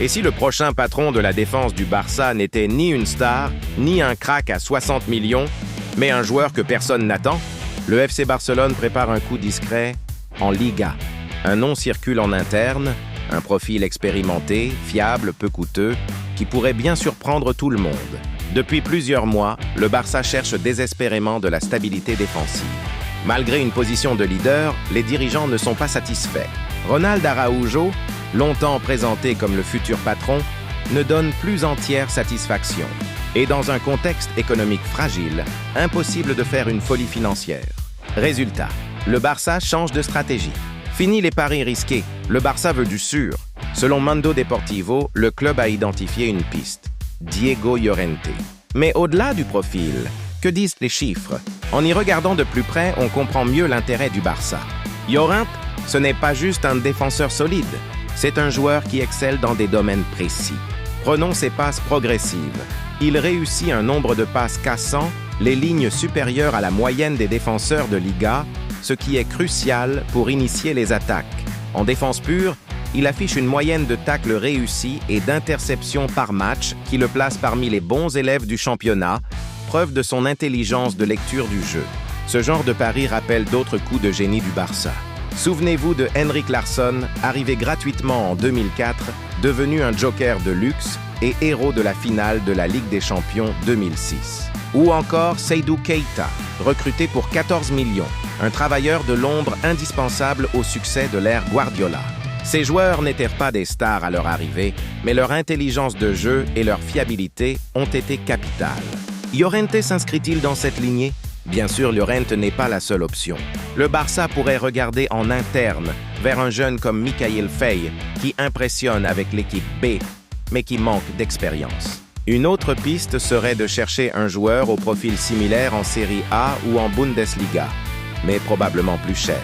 Et si le prochain patron de la défense du Barça n'était ni une star, ni un crack à 60 millions, mais un joueur que personne n'attend, le FC Barcelone prépare un coup discret en Liga. Un nom circule en interne, un profil expérimenté, fiable, peu coûteux, qui pourrait bien surprendre tout le monde. Depuis plusieurs mois, le Barça cherche désespérément de la stabilité défensive. Malgré une position de leader, les dirigeants ne sont pas satisfaits. Ronald Araujo, longtemps présenté comme le futur patron, ne donne plus entière satisfaction. Et dans un contexte économique fragile, impossible de faire une folie financière. Résultat, le Barça change de stratégie. Fini les paris risqués, le Barça veut du sûr. Selon Mundo Deportivo, le club a identifié une piste, Diego Llorente. Mais au-delà du profil, que disent les chiffres? En y regardant de plus près, on comprend mieux l'intérêt du Barça. Llorente, ce n'est pas juste un défenseur solide, c'est un joueur qui excelle dans des domaines précis. Prenons ses passes progressives. Il réussit un nombre de passes cassant les lignes supérieures à la moyenne des défenseurs de Liga, ce qui est crucial pour initier les attaques. En défense pure, il affiche une moyenne de tacles réussis et d'interceptions par match qui le place parmi les bons élèves du championnat, preuve de son intelligence de lecture du jeu. Ce genre de pari rappelle d'autres coups de génie du Barça. Souvenez-vous de Henrik Larsson, arrivé gratuitement en 2004, devenu un joker de luxe et héros de la finale de la Ligue des Champions 2006. Ou encore Seydou Keita, recruté pour 14 millions, un travailleur de l'ombre indispensable au succès de l'ère Guardiola. Ces joueurs n'étaient pas des stars à leur arrivée, mais leur intelligence de jeu et leur fiabilité ont été capitales. Llorente s'inscrit-il dans cette lignée? Bien sûr, Llorente n'est pas la seule option. Le Barça pourrait regarder en interne vers un jeune comme Mikayil Faye, qui impressionne avec l'équipe B, mais qui manque d'expérience. Une autre piste serait de chercher un joueur au profil similaire en Série A ou en Bundesliga, mais probablement plus cher.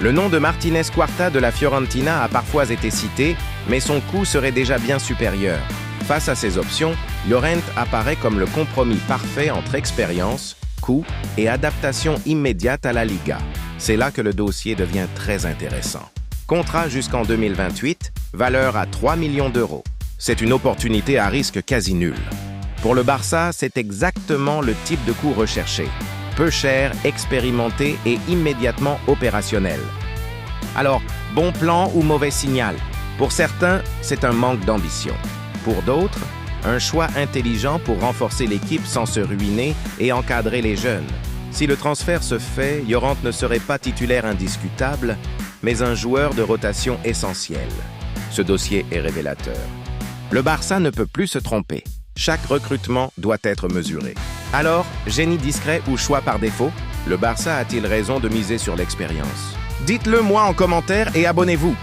Le nom de Martínez Cuarta de la Fiorentina a parfois été cité, mais son coût serait déjà bien supérieur. Face à ces options, Llorente apparaît comme le compromis parfait entre expérience, coût et adaptation immédiate à la Liga. C'est là que le dossier devient très intéressant. Contrat jusqu'en 2028, valeur à 3 millions d'euros. C'est une opportunité à risque quasi nul. Pour le Barça, c'est exactement le type de coup recherché. Peu cher, expérimenté et immédiatement opérationnel. Alors, bon plan ou mauvais signal? Pour certains, c'est un manque d'ambition. Pour d'autres, un choix intelligent pour renforcer l'équipe sans se ruiner et encadrer les jeunes. Si le transfert se fait, Llorente ne serait pas titulaire indiscutable, mais un joueur de rotation essentiel. Ce dossier est révélateur. Le Barça ne peut plus se tromper. Chaque recrutement doit être mesuré. Alors, génie discret ou choix par défaut? Le Barça a-t-il raison de miser sur l'expérience? Dites-le moi en commentaire et abonnez-vous.